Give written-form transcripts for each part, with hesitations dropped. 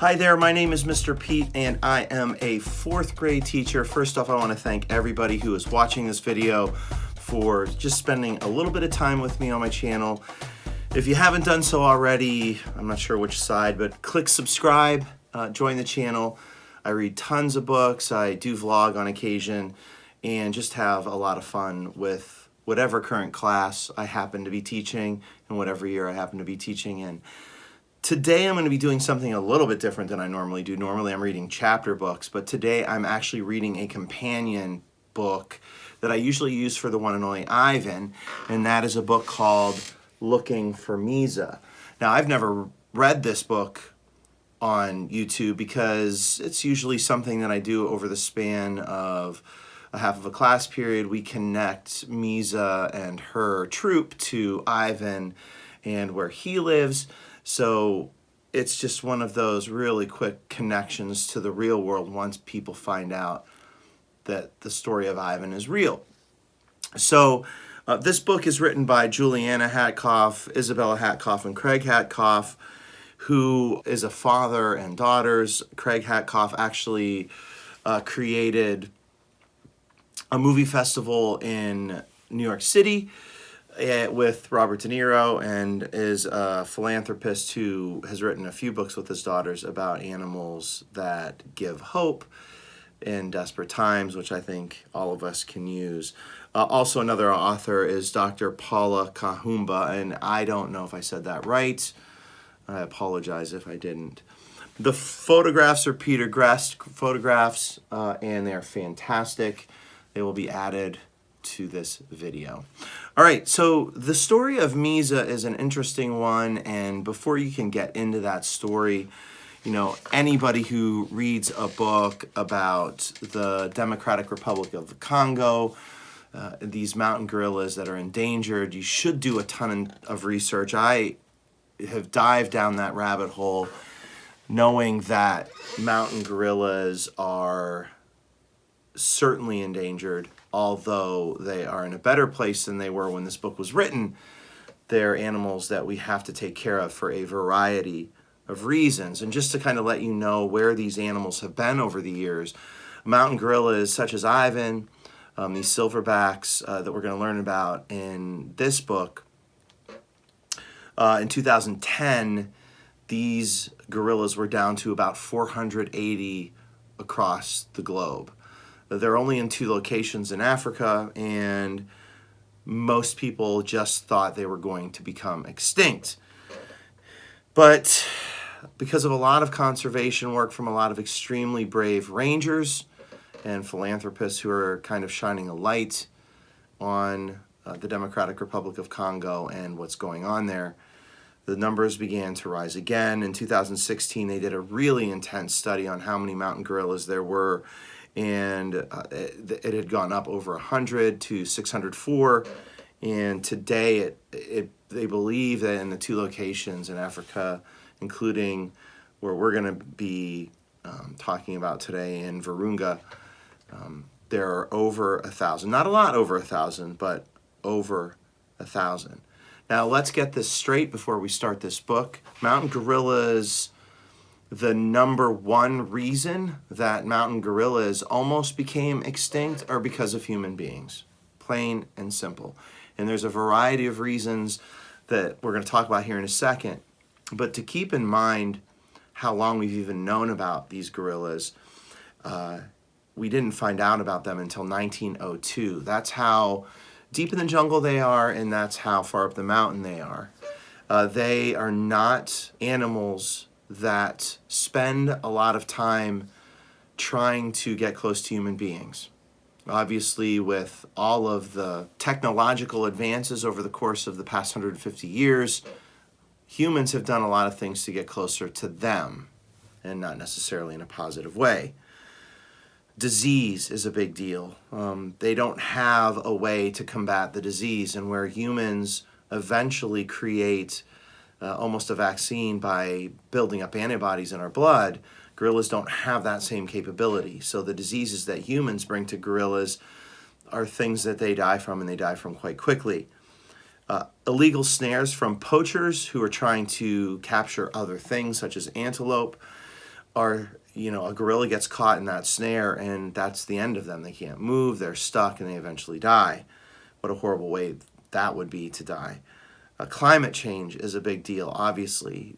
Hi there, my name is Mr. Pete and I am a 4th grade teacher. First off, I want to thank everybody who is watching this video for just spending a little bit of time with me on my channel. If you haven't done so already, I'm not sure which side, but click subscribe, join the channel. I read tons of books, I do vlog on occasion, and just have a lot of fun with whatever current class I happen to be teaching and whatever year I happen to be teaching in. Today I'm going to be doing something a little bit different than I normally do. Normally I'm reading chapter books, but today I'm actually reading a companion book that I usually use for the one and only Ivan, and that is a book called Looking for Misa. Now, I've never read this book on YouTube because it's usually something that I do over the span of a half of a class period. We connect Misa and her troop to Ivan and where he lives. So it's just one of those really quick connections to the real world once people find out that the story of Ivan is real. So this book is written by Juliana Hatkoff, Isabella Hatkoff, and Craig Hatkoff, who is a father and daughters. Craig Hatkoff actually created a movie festival in New York City with Robert De Niro, and is a philanthropist who has written a few books with his daughters about animals that give hope in desperate times, which I think all of us can use. Also, another author is Dr. Paula Kahumba, and I don't know if I said that right. I apologize if I didn't. The photographs are Peter Greste photographs, and they're fantastic. They will be added to this video. All right, so the story of Misa is an interesting one, and before you can get into that story, you know, anybody who reads a book about the Democratic Republic of the Congo, these mountain gorillas that are endangered, you should do a ton of research. I have dived down that rabbit hole knowing that mountain gorillas are certainly endangered, although they are in a better place than they were when this book was written. They're animals that we have to take care of for a variety of reasons. And just to kind of let you know where these animals have been over the years, mountain gorillas such as Ivan, these silverbacks that we're going to learn about in this book, in 2010, these gorillas were down to about 480 across the globe. They're only in 2 locations in Africa, and most people just thought they were going to become extinct. But because of a lot of conservation work from a lot of extremely brave rangers and philanthropists who are kind of shining a light on the Democratic Republic of Congo and what's going on there, the numbers began to rise again. In 2016, they did a really intense study on how many mountain gorillas there were, and it had gone up over 100 to 604, and today they believe that in the 2 locations in Africa, including where we're going to be talking about today in Virunga, there are over 1,000. Not a lot over 1,000, but over 1,000. Now let's get this straight before we start this book. Mountain gorillas, the number one reason that mountain gorillas almost became extinct are because of human beings. Plain and simple. And there's a variety of reasons that we're going to talk about here in a second. But to keep in mind how long we've even known about these gorillas, we didn't find out about them until 1902. That's how deep in the jungle they are, and that's how far up the mountain they are. They are not animals that spend a lot of time trying to get close to human beings. Obviously, with all of the technological advances over the course of the past 150 years, humans have done a lot of things to get closer to them, and not necessarily in a positive way. Disease is a big deal. They don't have a way to combat the disease, and where humans eventually create almost a vaccine by building up antibodies in our blood, gorillas don't have that same capability. So the diseases that humans bring to gorillas are things that they die from, and they die from quite quickly. Illegal snares from poachers who are trying to capture other things such as antelope. a gorilla gets caught in that snare and that's the end of them. They can't move, they're stuck, and they eventually die. What a horrible way that would be to die. Climate change is a big deal, obviously.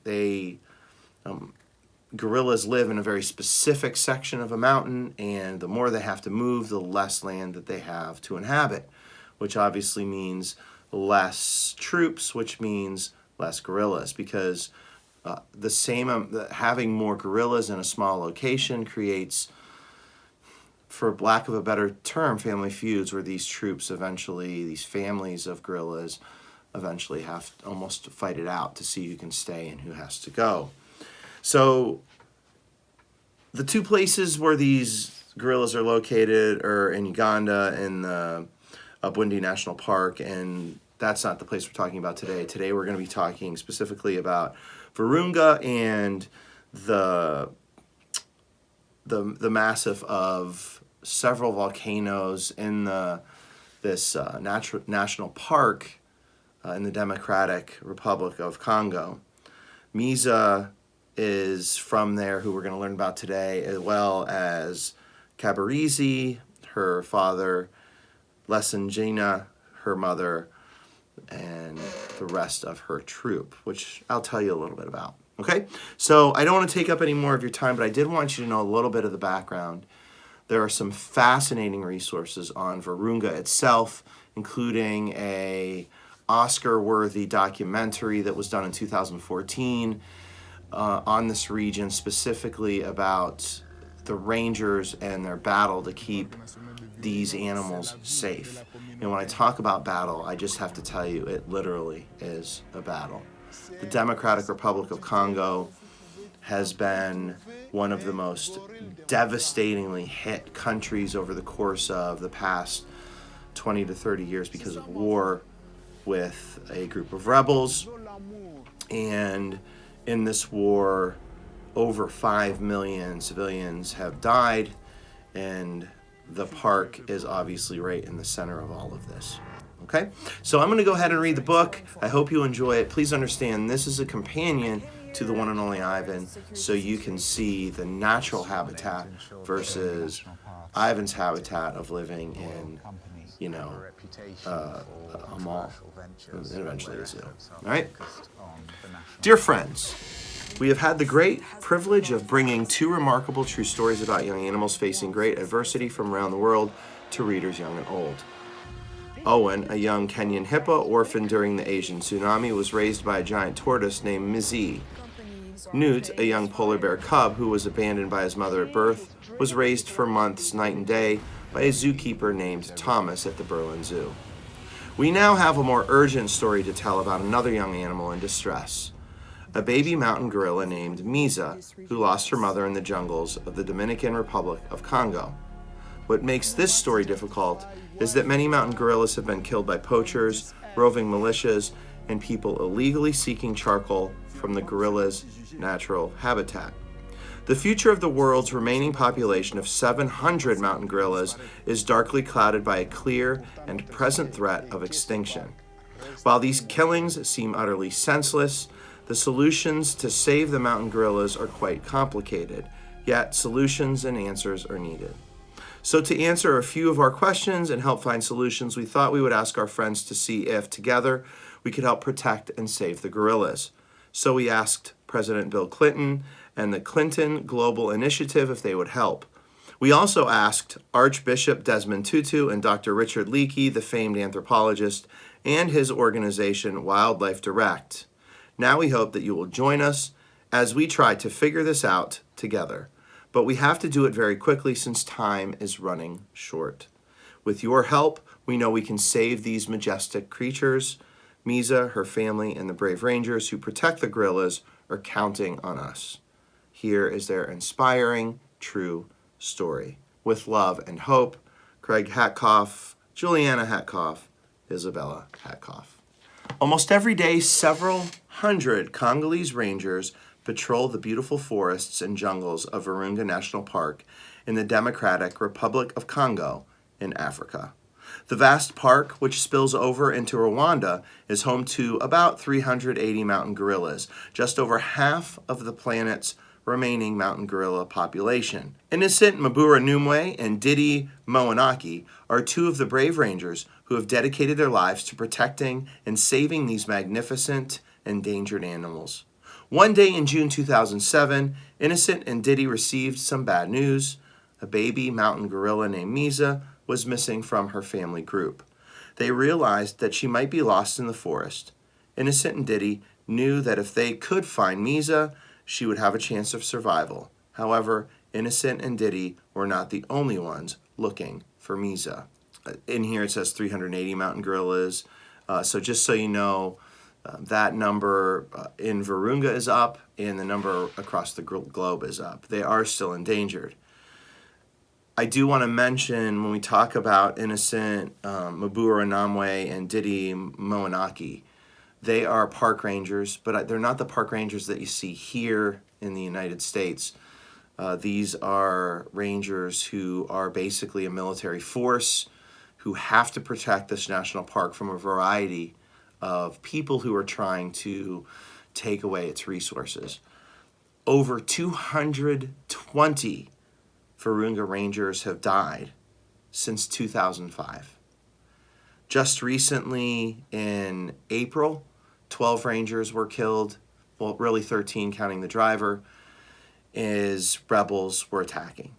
Gorillas live in a very specific section of a mountain, and the more they have to move, the less land that they have to inhabit, which obviously means less troops, which means less gorillas, because having more gorillas in a small location creates, for lack of a better term, family feuds, where these families of gorillas eventually have to almost fight it out to see who can stay and who has to go. So the two places where these gorillas are located are in Uganda, in the Bwindi National Park, and that's not the place we're talking about today. Today we're going to be talking specifically about Virunga and the massif of several volcanoes in this national park in the Democratic Republic of Congo. Misa is from there, who we're going to learn about today, as well as Kabarizi, her father, Lesengina, her mother, and the rest of her troop, which I'll tell you a little bit about. Okay? So I don't want to take up any more of your time, but I did want you to know a little bit of the background. There are some fascinating resources on Virunga itself, including a Oscar-worthy documentary that was done in 2014 on this region, specifically about the rangers and their battle to keep these animals safe. And when I talk about battle, I just have to tell you, it literally is a battle. The Democratic Republic of Congo has been one of the most devastatingly hit countries over the course of the past 20 to 30 years because of war with a group of rebels. And in this war, over 5 million civilians have died, and the park is obviously right in the center of all of this. Okay? So I'm going to go ahead and read the book. I hope you enjoy it. Please understand, this is a companion to the one and only Ivan, so you can see the natural habitat versus Ivan's habitat of living in, a mall, and eventually a zoo. All right? Dear friends, we have had the great privilege of bringing two remarkable true stories about young animals facing great adversity from around the world to readers young and old. Owen, a young Kenyan hippo orphaned during the Asian tsunami, was raised by a giant tortoise named Miza. Newt, a young polar bear cub who was abandoned by his mother at birth, was raised for months night and day by a zookeeper named Thomas at the Berlin Zoo. We now have a more urgent story to tell about another young animal in distress, a baby mountain gorilla named Misa, who lost her mother in the jungles of the Dominican Republic of Congo. What makes this story difficult is that many mountain gorillas have been killed by poachers, roving militias, and people illegally seeking charcoal from the gorilla's natural habitat. The future of the world's remaining population of 700 mountain gorillas is darkly clouded by a clear and present threat of extinction. While these killings seem utterly senseless, the solutions to save the mountain gorillas are quite complicated, yet solutions and answers are needed. So to answer a few of our questions and help find solutions, we thought we would ask our friends to see if, together, we could help protect and save the gorillas. So we asked President Bill Clinton and the Clinton Global Initiative if they would help. We also asked Archbishop Desmond Tutu and Dr. Richard Leakey, the famed anthropologist, and his organization Wildlife Direct. Now we hope that you will join us as we try to figure this out together. But we have to do it very quickly since time is running short. With your help, we know we can save these majestic creatures. Misa, her family, and the brave rangers who protect the gorillas are counting on us. Here is their inspiring, true story. With love and hope, Craig Hatkoff, Juliana Hatkoff, Isabella Hatkoff. Almost every day, several hundred Congolese rangers patrol the beautiful forests and jungles of Virunga National Park in the Democratic Republic of Congo in Africa. The vast park, which spills over into Rwanda, is home to about 380 mountain gorillas, just over half of the planet's remaining mountain gorilla population. Innocent Mbura Numwe and Didi Moanaki are two of the brave rangers who have dedicated their lives to protecting and saving these magnificent endangered animals. One day in June 2007, Innocent and Didi received some bad news. A baby mountain gorilla named Misa was missing from her family group. They realized that she might be lost in the forest. Innocent and Didi knew that if they could find Misa, she would have a chance of survival. However, Innocent and Didi were not the only ones looking for Misa. In here it says 380 mountain gorillas. So just so you know, that number in Virunga is up and the number across the globe is up. They are still endangered. I do want to mention when we talk about Innocent, Mbura Numwe, and Didi Moanaki, they are park rangers, but they're not the park rangers that you see here in the United States. These are rangers who are basically a military force who have to protect this national park from a variety of people who are trying to take away its resources. Over 220 Virunga rangers have died since 2005. Just recently in April, 12 rangers were killed, well, really 13 counting the driver, as rebels were attacking.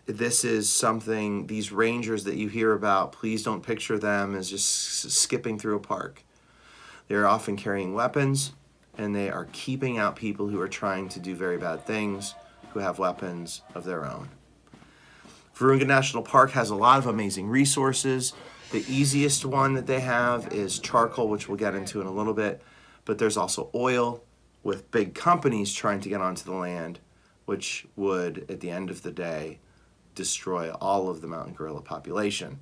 This is something, these rangers that you hear about, please don't picture them as just skipping through a park. They're often carrying weapons, and they are keeping out people who are trying to do very bad things, who have weapons of their own. Virunga National Park has a lot of amazing resources. The easiest one that they have is charcoal, which we'll get into in a little bit, but there's also oil, with big companies trying to get onto the land, which would, at the end of the day, destroy all of the mountain gorilla population.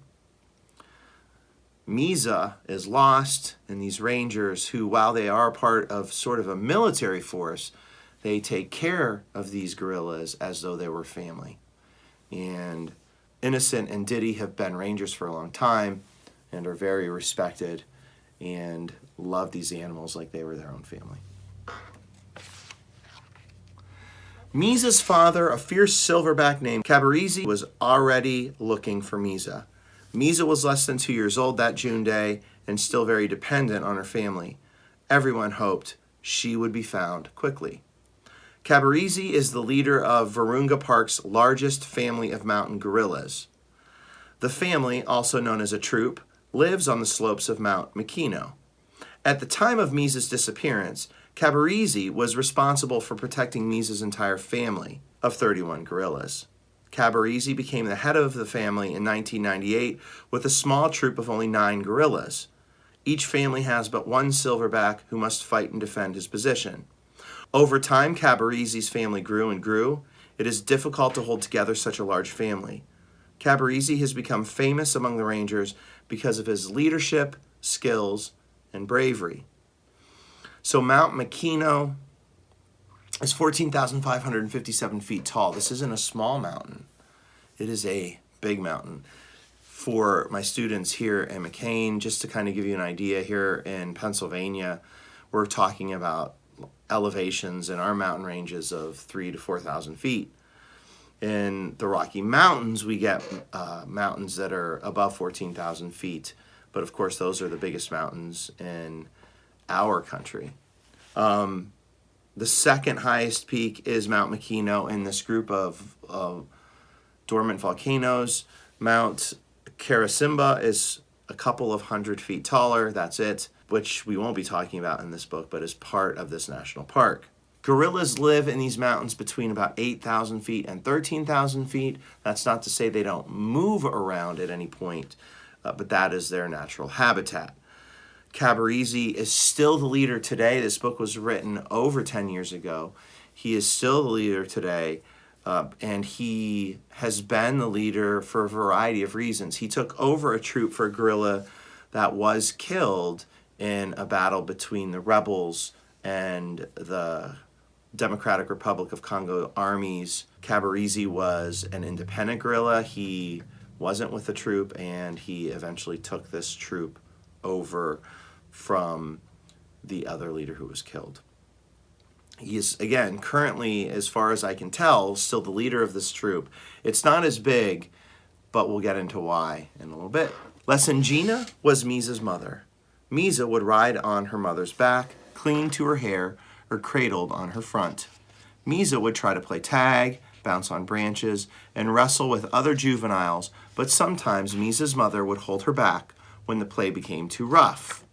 Misa is lost, and these rangers who, while they are part of sort of a military force, they take care of these gorillas as though they were family. And Innocent and Didi have been rangers for a long time and are very respected and love these animals like they were their own family. Misa's father, a fierce silverback named Kabarizi, was already looking for Misa. Misa was less than 2 years old that June day and still very dependent on her family. Everyone hoped she would be found quickly. Kabarizi is the leader of Virunga Park's largest family of mountain gorillas. The family, also known as a troop, lives on the slopes of Mount Makino. At the time of Misa's disappearance, Kabarizi was responsible for protecting Misa's entire family of 31 gorillas. Kabarizi became the head of the family in 1998 with a small troop of only 9 gorillas. Each family has but one silverback who must fight and defend his position. Over time, Kabarizi's family grew and grew. It is difficult to hold together such a large family. Kabarizi has become famous among the rangers because of his leadership, skills, and bravery. So Mount Makino is 14,557 feet tall. This isn't a small mountain. It is a big mountain. For my students here in McCain, just to kind of give you an idea, here in Pennsylvania, we're talking about elevations in our mountain ranges of 3,000 to 4,000 feet. In the Rocky Mountains, we get mountains that are above 14,000 feet. But of course, those are the biggest mountains in our country. The second highest peak is Mount Makino in this group of dormant volcanoes. Mount Karasimba is a couple of 100 feet taller, that's it, which we won't be talking about in this book, but is part of this national park. Gorillas live in these mountains between about 8,000 feet and 13,000 feet. That's not to say they don't move around at any point, but that is their natural habitat. Kabarizi is still the leader today. This book was written over 10 years ago. He is still the leader today, and he has been the leader for a variety of reasons. He took over a troop for a gorilla that was killed in a battle between the rebels and the Democratic Republic of Congo armies. Kabarizi was an independent gorilla. He wasn't with the troop, and he eventually took this troop over from the other leader who was killed. He is, again, currently, as far as I can tell, still the leader of this troop. It's not as big, but we'll get into why in a little bit. Lesangina was Misa's mother. Misa would ride on her mother's back, clinging to her hair, or cradled on her front. Misa would try to play tag, bounce on branches, and wrestle with other juveniles, but sometimes Misa's mother would hold her back when the play became too rough.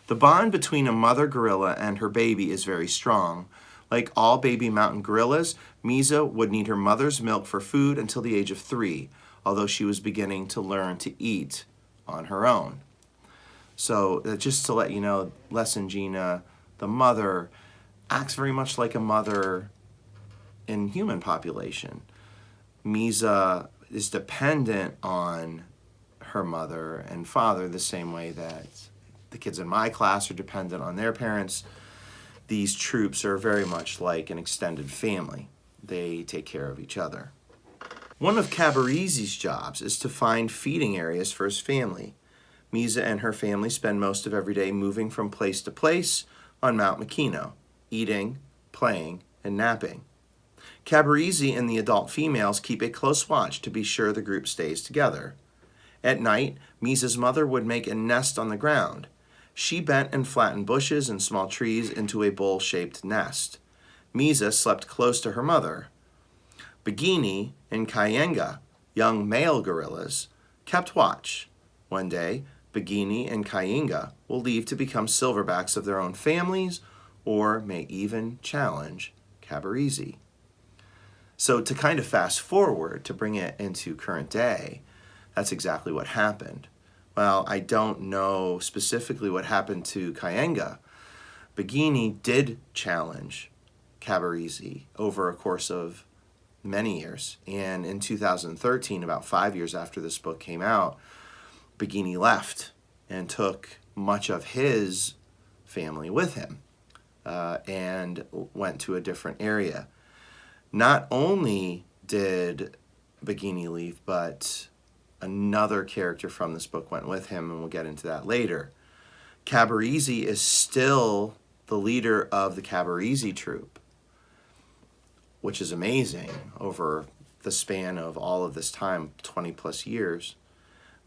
The bond between a mother gorilla and her baby is very strong. Like all baby mountain gorillas, Misa would need her mother's milk for food until the age of 3, although she was beginning to learn to eat on her own. So just to let you know, Lesangina, the mother, acts very much like a mother in human population. Misa is dependent on her mother and father the same way that the kids in my class are dependent on their parents. These troops are very much like an extended family. They take care of each other. One of Cabarizi's jobs is to find feeding areas for his family. Misa and her family spend most of every day moving from place to place on Mount Makino, eating, playing, and napping. Cabarizi and the adult females keep a close watch to be sure the group stays together. At night, Misa's mother would make a nest on the ground. She bent and flattened bushes and small trees into a bowl-shaped nest. Misa slept close to her mother. Begini and Kayenga, young male gorillas, kept watch. One day, Begini and Kayenga will leave to become silverbacks of their own families or may even challenge Cabarizi. So to kind of fast forward, to bring it into current day, that's exactly what happened. Well, I don't know specifically what happened to Kayenga. Begini did challenge Cabarizi over a course of many years. And in 2013, about 5 years after this book came out, Begini left and took much of his family with him and went to a different area. Not only did Begini leave, but another character from this book went with him, and we'll get into that later. Cabarizi is still the leader of the Cabarizi troop, which is amazing over the span of all of this time, 20 plus years.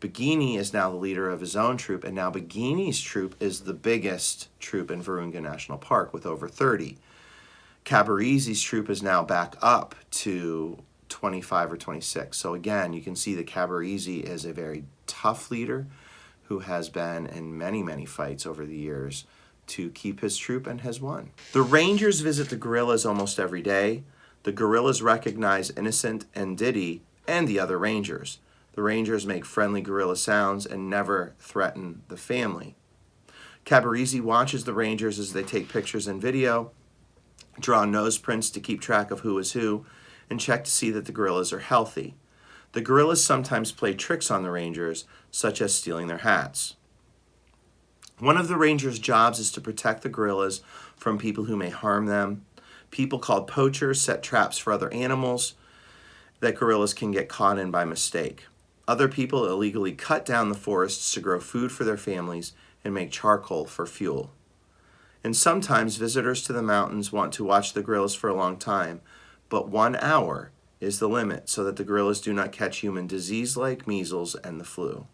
Begini is now the leader of his own troop, and now Begini's troop is the biggest troop in Virunga National Park with over 30. Cabarizi's troop is now back up to 25 or 26. So again, you can see that Cabarizi is a very tough leader who has been in many, many fights over the years to keep his troop and has won. The Rangers visit the gorillas almost every day. The gorillas recognize Innocent and Diddy and the other Rangers. The Rangers make friendly gorilla sounds and never threaten the family. Cabarizi watches the Rangers as they take pictures and video, draw nose prints to keep track of who is who, and check to see that the gorillas are healthy. The gorillas sometimes play tricks on the Rangers, such as stealing their hats. One of the Rangers' jobs is to protect the gorillas from people who may harm them. People called poachers set traps for other animals that gorillas can get caught in by mistake. Other people illegally cut down the forests to grow food for their families and make charcoal for fuel. And sometimes visitors to the mountains want to watch the gorillas for a long time, but 1 hour is the limit so that the gorillas do not catch human disease like measles and the flu.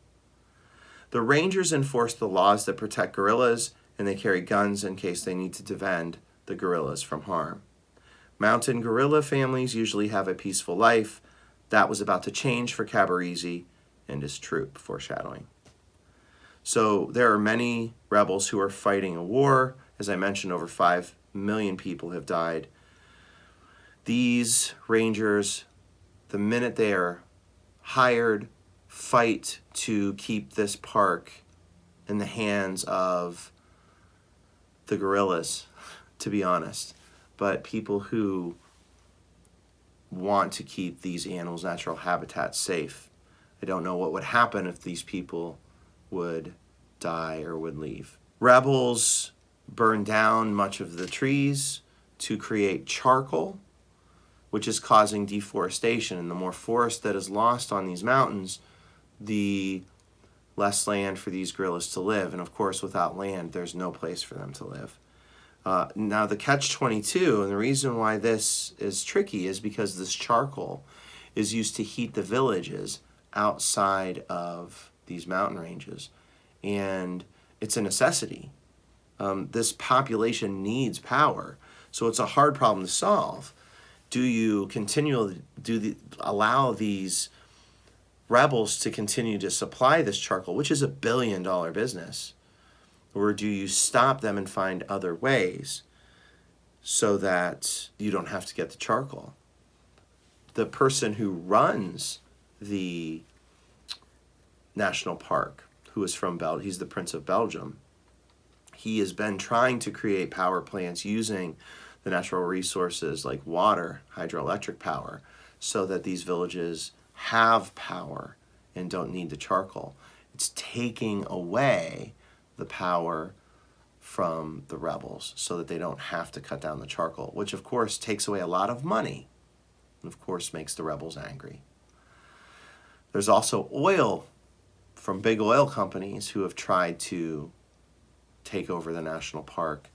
The Rangers enforce the laws that protect gorillas, and they carry guns in case they need to defend the gorillas from harm. Mountain gorilla families usually have a peaceful life. That was about to change for Cabarizi and his troop, foreshadowing. So there are many rebels who are fighting a war. As I mentioned, over 5 million people have died. These Rangers, the minute they are hired, fight to keep this park in the hands of the gorillas, to be honest. But people who want to keep these animals' natural habitats safe. I don't know what would happen if these people would die or would leave. Rebels burn down much of the trees to create charcoal, which is causing deforestation. And the more forest that is lost on these mountains, the less land for these gorillas to live. And of course, without land, there's no place for them to live. Now the catch-22, and the reason why this is tricky is because this charcoal is used to heat the villages outside of these mountain ranges, and it's a necessity. This population needs power, so it's a hard problem to solve. Do you continually allow these rebels to continue to supply this charcoal, which is a billion-dollar business, or do you stop them and find other ways so that you don't have to get the charcoal? The person who runs the national park, who is from Belgium, he's the Prince of Belgium. He has been trying to create power plants using the natural resources like water, hydroelectric power, so that these villages have power and don't need the charcoal. It's taking away the power from the rebels so that they don't have to cut down the charcoal, which of course takes away a lot of money and of course makes the rebels angry. There's also oil from big oil companies who have tried to take over the national park.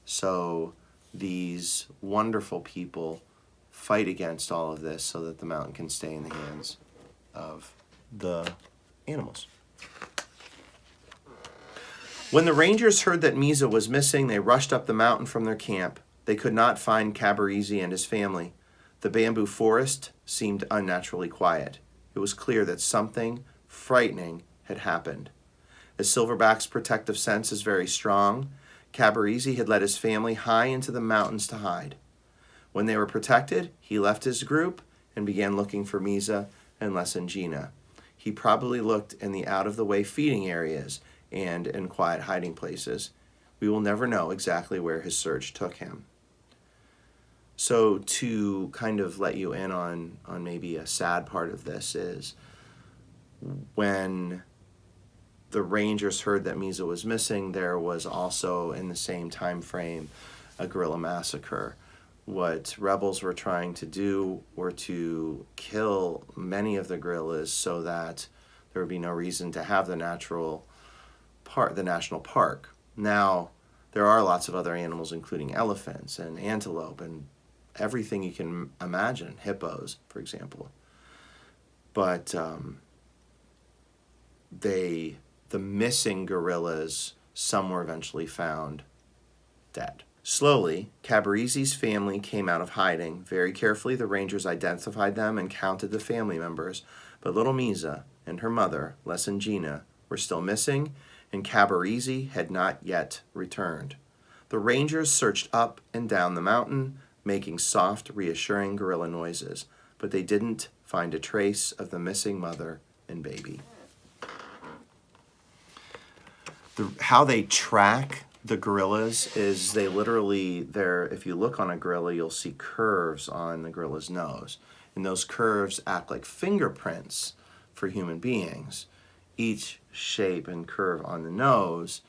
So these wonderful people fight against all of this so that the mountain can stay in the hands of the animals. When the rangers heard that Misa was missing, they rushed up the mountain from their camp. They could not find Cabarese and his family. The bamboo forest seemed unnaturally quiet. It was clear that something frightening had happened. As Silverback's protective sense is very strong, Cabarese had led his family high into the mountains to hide. When they were protected, he left his group and began looking for Misa and Lesangina. He probably looked in the out-of-the-way feeding areas and in quiet hiding places. We will never know exactly where his search took him. So to kind of let you in on maybe a sad part of this is when the rangers heard that Misa was missing, there was also in the same time frame a guerrilla massacre. What rebels were trying to do were to kill many of the guerrillas so that there would be no reason to have the national park. Now, there are lots of other animals, including elephants and antelope and everything you can imagine, hippos, for example. But the missing gorillas, some were eventually found dead. Slowly, Cabarese's family came out of hiding. Very carefully, the rangers identified them and counted the family members, but little Misa and her mother, Lesangina, were still missing, and Cabarese had not yet returned. The rangers searched up and down the mountain, making soft, reassuring gorilla noises, but they didn't find a trace of the missing mother and baby. How they track the gorillas is they literally, if you look on a gorilla, you'll see curves on the gorilla's nose. And those curves act like fingerprints for human beings. Each shape and curve on the nose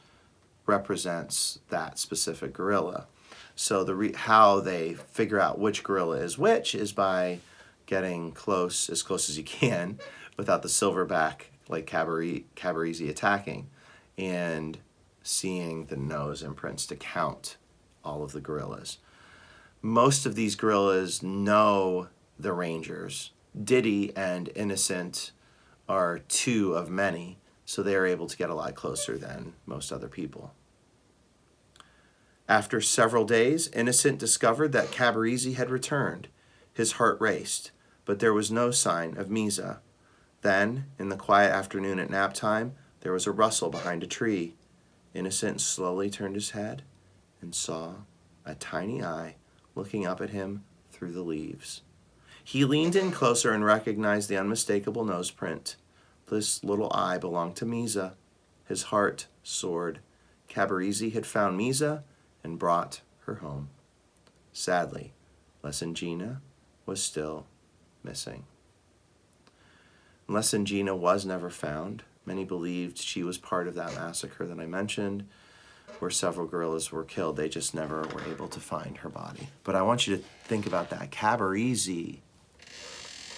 represents that specific gorilla. So how they figure out which gorilla is which is by getting close as you can without the silverback like Cabarese attacking, and seeing the nose imprints to count all of the gorillas. Most of these gorillas know the rangers. Diddy and Innocent are two of many, so they are able to get a lot closer than most other people. After several days, Innocent discovered that Cabarese had returned. His heart raced, but there was no sign of Misa. Then, in the quiet afternoon at nap time, there was a rustle behind a tree. Innocent slowly turned his head and saw a tiny eye looking up at him through the leaves. He leaned in closer and recognized the unmistakable nose print. This little eye belonged to Misa. His heart soared. Cabarese had found Misa and brought her home. Sadly, Lesangina was still missing. Lesangina was never found. Many believed she was part of that massacre that I mentioned, where several gorillas were killed. They just never were able to find her body. But I want you to think about that. Cabarese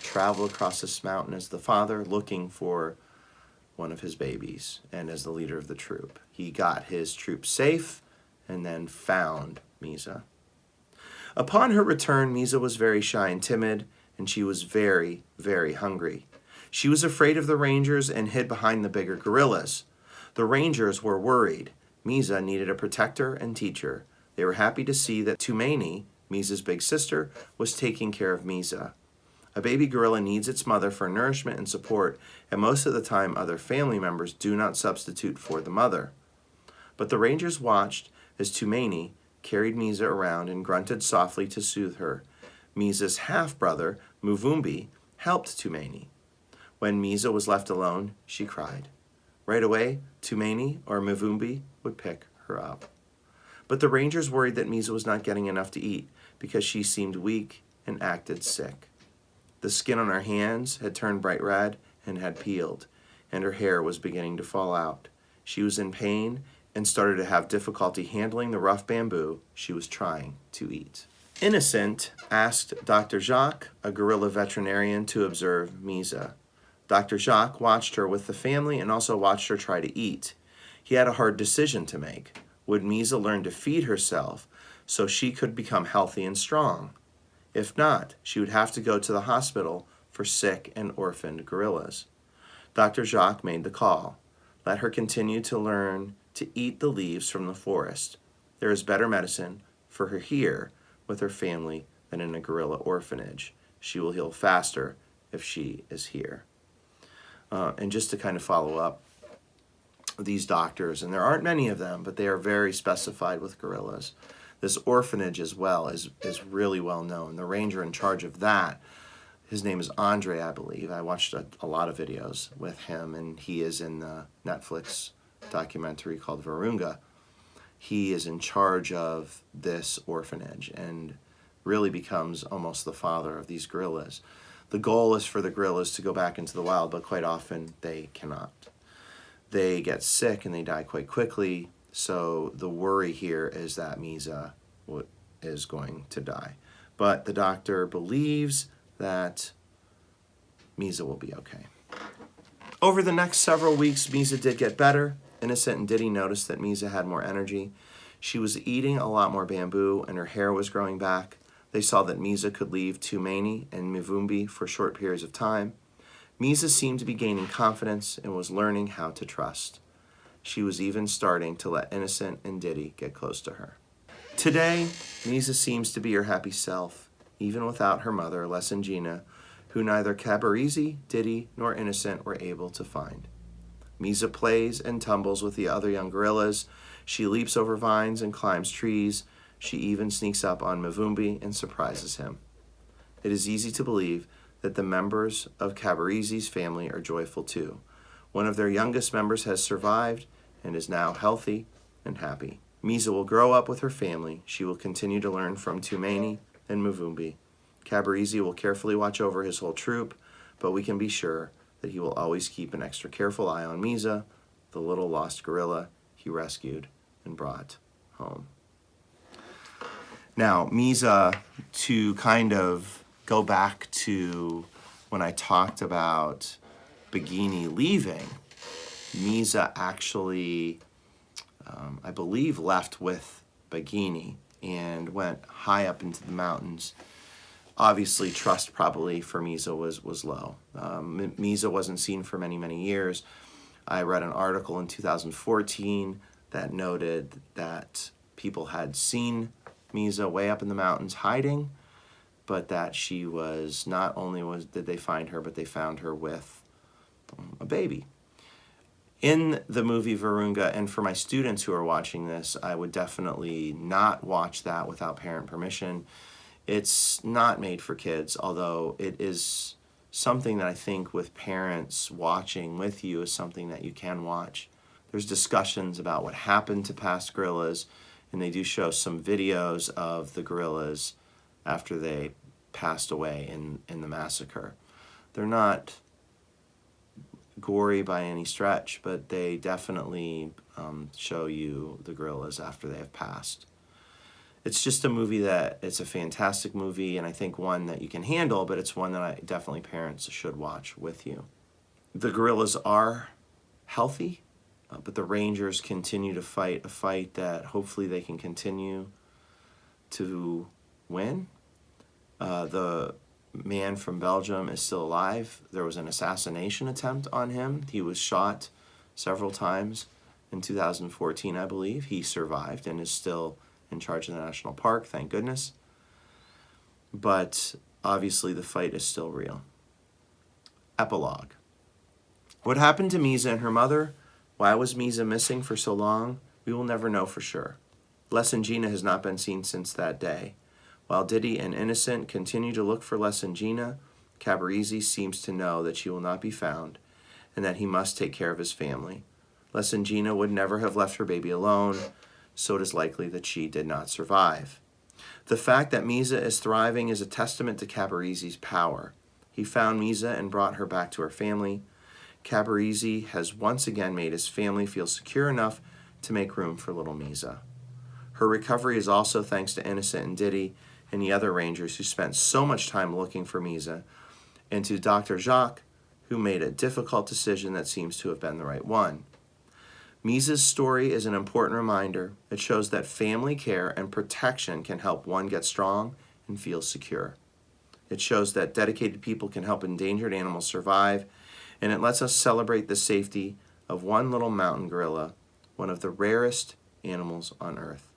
traveled across this mountain as the father looking for one of his babies and as the leader of the troop. He got his troop safe and then found Misa. Upon her return, Misa was very shy and timid, and she was very, very hungry. She was afraid of the rangers and hid behind the bigger gorillas. The rangers were worried. Misa needed a protector and teacher. They were happy to see that Tumaini, Misa's big sister, was taking care of Misa. A baby gorilla needs its mother for nourishment and support, and most of the time other family members do not substitute for the mother. But the rangers watched as Tumaini carried Misa around and grunted softly to soothe her. Misa's half-brother, Muvumbi, helped Tumaini. When Misa was left alone, she cried. Right away, Tumaini or Muvumbi would pick her up. But the rangers worried that Misa was not getting enough to eat because she seemed weak and acted sick. The skin on her hands had turned bright red and had peeled, and her hair was beginning to fall out. She was in pain and started to have difficulty handling the rough bamboo she was trying to eat. Innocent asked Dr. Jacques, a gorilla veterinarian, to observe Misa. Dr. Jacques watched her with the family and also watched her try to eat. He had a hard decision to make. Would Misa learn to feed herself so she could become healthy and strong? If not, she would have to go to the hospital for sick and orphaned gorillas. Dr. Jacques made the call. Let her continue to learn to eat the leaves from the forest. There is better medicine for her here with her family than in a gorilla orphanage. She will heal faster if she is here. And just to kind of follow up, these doctors, and there aren't many of them, but they are very specified with gorillas. This orphanage as well is really well known. The ranger in charge of that, his name is Andre, I believe. I watched a lot of videos with him, and he is in the Netflix documentary called Virunga. He is in charge of this orphanage and really becomes almost the father of these gorillas. The goal is for the gorillas to go back into the wild, but quite often they cannot. They get sick and they die quite quickly, so the worry here is that Misa is going to die. But the doctor believes that Misa will be okay. Over the next several weeks, Misa did get better. Innocent and Diddy noticed that Misa had more energy. She was eating a lot more bamboo and her hair was growing back. They saw that Misa could leave Tumaini and Mivumbi for short periods of time. Misa seemed to be gaining confidence and was learning how to trust. She was even starting to let Innocent and Diddy get close to her. Today, Misa seems to be her happy self, even without her mother, Lesangina, who neither Cabarizi, Diddy, nor Innocent were able to find. Misa plays and tumbles with the other young gorillas. She leaps over vines and climbs trees. She even sneaks up on Mivumbi and surprises him. It is easy to believe that the members of Cabarizi's family are joyful too. One of their youngest members has survived and is now healthy and happy. Misa will grow up with her family. She will continue to learn from Tumaini and Mivumbi. Cabarizi will carefully watch over his whole troop, but we can be sure that he will always keep an extra careful eye on Misa, the little lost gorilla he rescued and brought home. Now, Misa, to kind of go back to when I talked about Begini leaving, Misa actually, I believe, left with Begini and went high up into the mountains. Obviously, trust probably for Misa was low. Misa wasn't seen for many, many years. I read an article in 2014 that noted that people had seen Misa way up in the mountains hiding, but that she was, not only did they find her, but they found her with a baby. In the movie Virunga, and for my students who are watching this, I would definitely not watch that without parent permission. It's not made for kids, although it is something that I think with parents watching with you is something that you can watch. There's discussions about what happened to past gorillas, and they do show some videos of the gorillas after they passed away in the massacre. They're not gory by any stretch, but they definitely show you the gorillas after they have passed. It's just a movie that, it's a fantastic movie, and I think one that you can handle, but it's one that definitely parents should watch with you. The gorillas are healthy, but the rangers continue to fight a fight that hopefully they can continue to win. The man from Belgium is still alive. There was an assassination attempt on him. He was shot several times in 2014, I believe. He survived and is still in charge of the national park, thank goodness. But obviously the fight is still real. Epilogue. What happened to Misa and her mother? Why was Misa missing for so long? We will never know for sure. Gina has not been seen since that day. While Diddy and Innocent continue to look for Gina, Cabarese seems to know that she will not be found and that he must take care of his family. Gina would never have left her baby alone, so it is likely that she did not survive. The fact that Misa is thriving is a testament to Cabarese's power. He found Misa and brought her back to her family. Cabarese has once again made his family feel secure enough to make room for little Misa. Her recovery is also thanks to Innocent and Diddy and the other rangers who spent so much time looking for Misa, and to Dr. Jacques, who made a difficult decision that seems to have been the right one. Misa's story is an important reminder. It shows that family care and protection can help one get strong and feel secure. It shows that dedicated people can help endangered animals survive, and it lets us celebrate the safety of one little mountain gorilla, one of the rarest animals on Earth.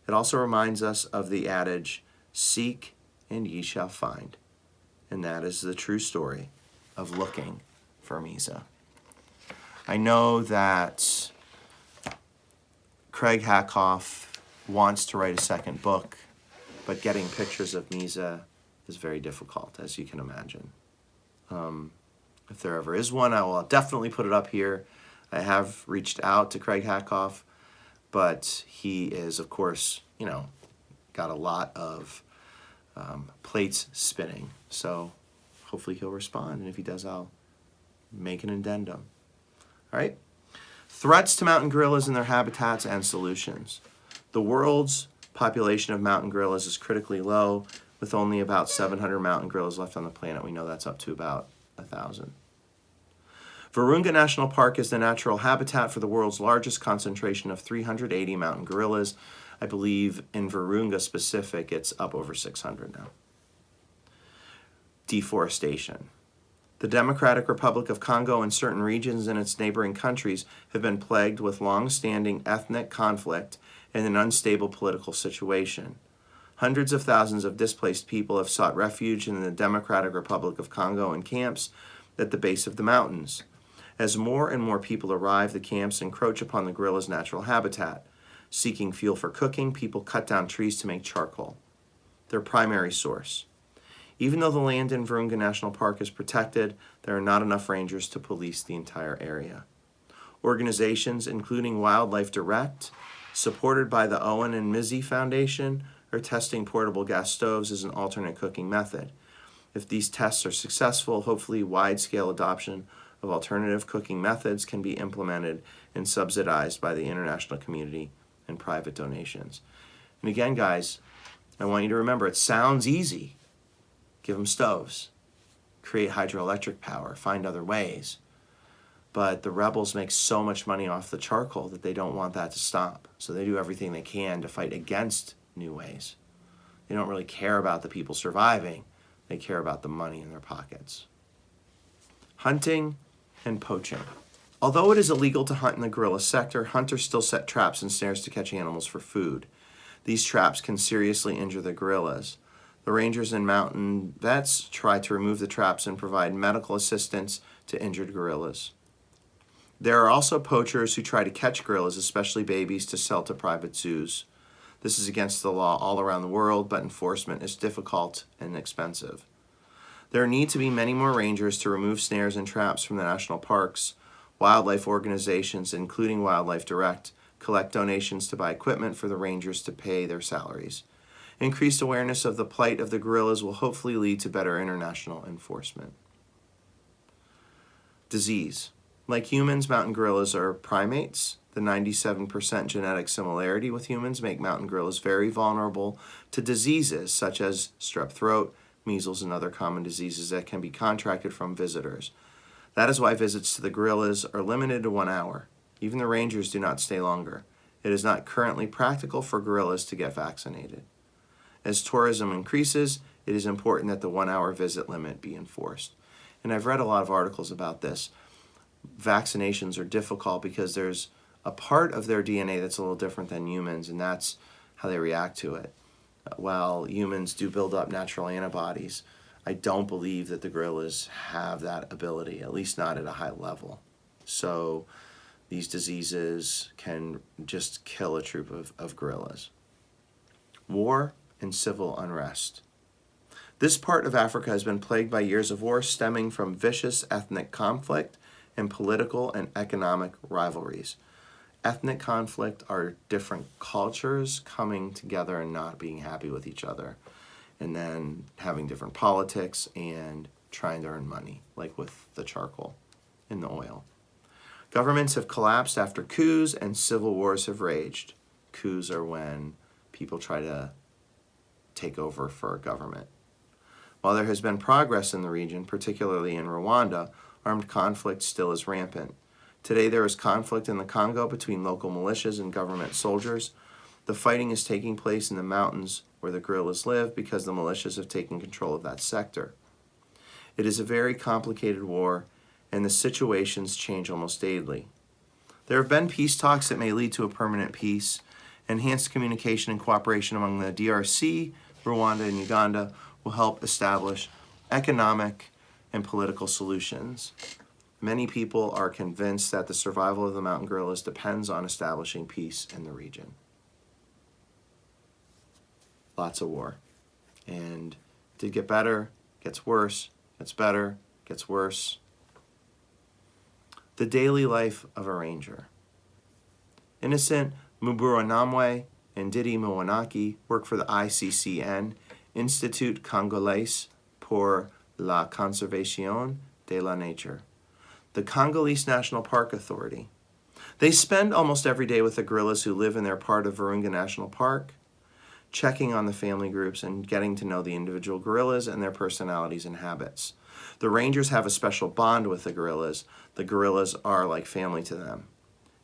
It also reminds us of the adage, "Seek and ye shall find." And that is the true story of looking for Misa. I know that Craig Hatkoff wants to write a second book, but getting pictures of Misa is very difficult, as you can imagine. If there ever is one, I will definitely put it up here. I have reached out to Craig Hatkoff, but he is, of course, got a lot of plates spinning. So hopefully he'll respond, and if he does, I'll make an addendum. All right. Threats to mountain gorillas and their habitats and solutions. The world's population of mountain gorillas is critically low, with only about 700 mountain gorillas left on the planet. We know that's up to about 1,000. Virunga National Park is the natural habitat for the world's largest concentration of 380 mountain gorillas. I believe in Virunga specific, it's up over 600 now. Deforestation. The Democratic Republic of Congo and certain regions in its neighboring countries have been plagued with long-standing ethnic conflict and an unstable political situation. Hundreds of thousands of displaced people have sought refuge in the Democratic Republic of Congo in camps at the base of the mountains. As more and more people arrive, the camps encroach upon the gorilla's natural habitat. Seeking fuel for cooking, people cut down trees to make charcoal, their primary source. Even though the land in Virunga National Park is protected, there are not enough rangers to police the entire area. Organizations, including Wildlife Direct, supported by the Owen and Mizzy Foundation, are testing portable gas stoves as an alternate cooking method. If these tests are successful, hopefully wide-scale adoption of alternative cooking methods can be implemented and subsidized by the international community and private donations. And again, guys, I want you to remember, it sounds easy. Give them stoves, create hydroelectric power, find other ways. But the rebels make so much money off the charcoal that they don't want that to stop. So they do everything they can to fight against new ways. They don't really care about the people surviving. They care about the money in their pockets. Hunting and poaching. Although it is illegal to hunt in the gorilla sector, hunters still set traps and snares to catch animals for food. These traps can seriously injure the gorillas. The rangers and mountain vets try to remove the traps and provide medical assistance to injured gorillas. There are also poachers who try to catch gorillas, especially babies, to sell to private zoos. This is against the law all around the world, but enforcement is difficult and expensive. There need to be many more rangers to remove snares and traps from the national parks. Wildlife organizations, including Wildlife Direct, collect donations to buy equipment for the rangers to pay their salaries. Increased awareness of the plight of the gorillas will hopefully lead to better international enforcement. Disease. Like humans, mountain gorillas are primates. The 97% genetic similarity with humans make mountain gorillas very vulnerable to diseases such as strep throat, measles, and other common diseases that can be contracted from visitors. That is why visits to the gorillas are limited to 1 hour. Even the rangers do not stay longer. It is not currently practical for gorillas to get vaccinated. As tourism increases, it is important that the 1-hour visit limit be enforced. And I've read a lot of articles about this. Vaccinations are difficult because there's a part of their DNA that's a little different than humans, and that's how they react to it. While humans do build up natural antibodies, I don't believe that the gorillas have that ability, at least not at a high level. So these diseases can just kill a troop of gorillas. War and civil unrest. This part of Africa has been plagued by years of war stemming from vicious ethnic conflict and political and economic rivalries. Ethnic conflict are different cultures coming together and not being happy with each other, and then having different politics and trying to earn money, like with the charcoal and the oil. Governments have collapsed after coups and civil wars have raged. Coups are when people try to take over for a government. While there has been progress in the region, particularly in Rwanda, armed conflict still is rampant. Today there is conflict in the Congo between local militias and government soldiers. The fighting is taking place in the mountains where the guerrillas live because the militias have taken control of that sector. It is a very complicated war, and the situations change almost daily. There have been peace talks that may lead to a permanent peace. Enhanced communication and cooperation among the DRC, Rwanda, and Uganda will help establish economic and political solutions. Many people are convinced that the survival of the mountain gorillas depends on establishing peace in the region. Lots of war. And it did get better, gets worse, gets better, gets worse. The daily life of a ranger. Innocent Muburanamwe and Didi Mwanaki work for the ICCN, Institut Congolais pour la Conservation de la Nature, the Congolese National Park Authority. They spend almost every day with the gorillas who live in their part of Virunga National Park, checking on the family groups and getting to know the individual gorillas and their personalities and habits. The rangers have a special bond with the gorillas. The gorillas are like family to them.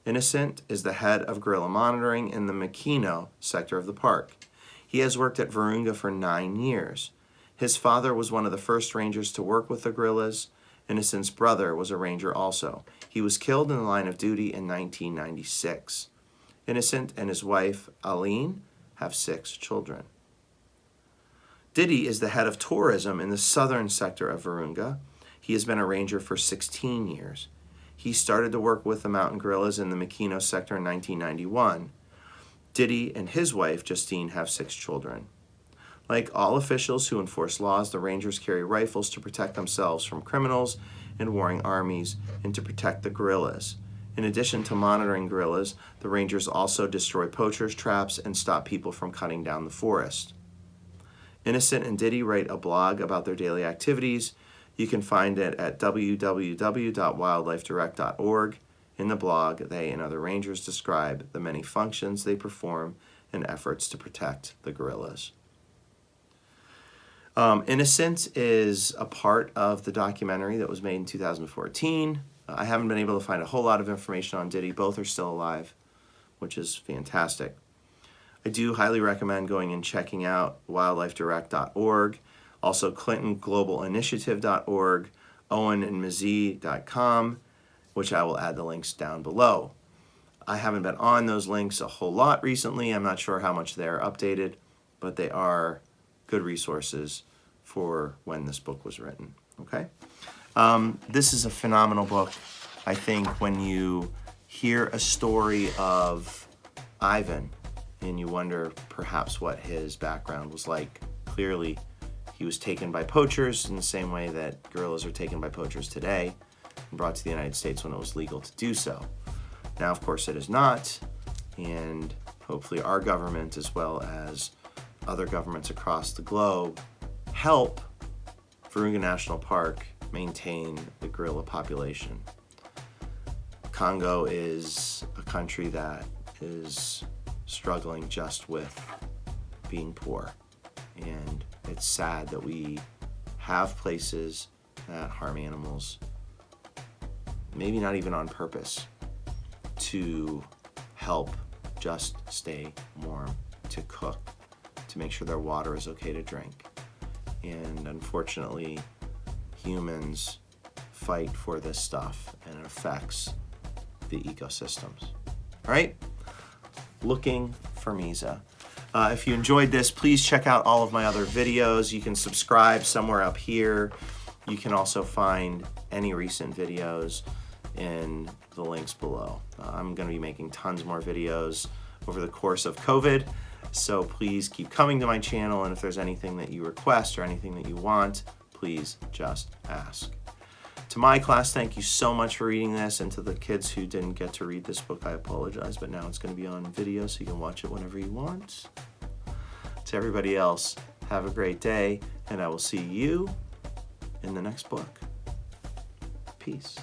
Innocent is the head of gorilla monitoring in the Makino sector of the park. He has worked at Virunga for 9 years. His father was one of the first rangers to work with the gorillas. Innocent's brother was a ranger also. He was killed in the line of duty in 1996. Innocent and his wife, Aline, have 6 children. Didi is the head of tourism in the southern sector of Virunga. He has been a ranger for 16 years. He started to work with the mountain gorillas in the Makino sector in 1991. Didi and his wife, Justine, have 6 children. Like all officials who enforce laws, the rangers carry rifles to protect themselves from criminals and warring armies and to protect the gorillas. In addition to monitoring gorillas, the rangers also destroy poachers' traps and stop people from cutting down the forest. Innocent and Didi write a blog about their daily activities. You can find it at www.wildlifedirect.org. In the blog, they and other rangers describe the many functions they perform and efforts to protect the gorillas. Innocent is a part of the documentary that was made in 2014. I haven't been able to find a whole lot of information on Didi. Both are still alive, which is fantastic. I do highly recommend going and checking out wildlifedirect.org, also clintonglobalinitiative.org, owenandmiza.com, which I will add the links down below. I haven't been on those links a whole lot recently. I'm not sure how much they're updated, but they are good resources for when this book was written. Okay? This is a phenomenal book. I think when you hear a story of Ivan and you wonder perhaps what his background was like, clearly he was taken by poachers in the same way that gorillas are taken by poachers today and brought to the United States when it was legal to do so. Now, of course, it is not, and hopefully our government, as well as other governments across the globe, help Virunga National Park maintain the gorilla population. Congo is a country that is struggling just with being poor, and it's sad that we have places that harm animals, maybe not even on purpose, to help just stay warm, to cook, to make sure their water is okay to drink. And unfortunately, humans fight for this stuff, and it affects the ecosystems. All right? Looking for Misa. If you enjoyed this, please check out all of my other videos. You can subscribe somewhere up here. You can also find any recent videos in the links below. I'm going to be making tons more videos over the course of COVID, so please keep coming to my channel, and if there's anything that you request or anything that you want, please just ask. To my class, thank you so much for reading this, and to the kids who didn't get to read this book, I apologize, but now it's going to be on video so you can watch it whenever you want. To everybody else, have a great day, and I will see you in the next book. Peace.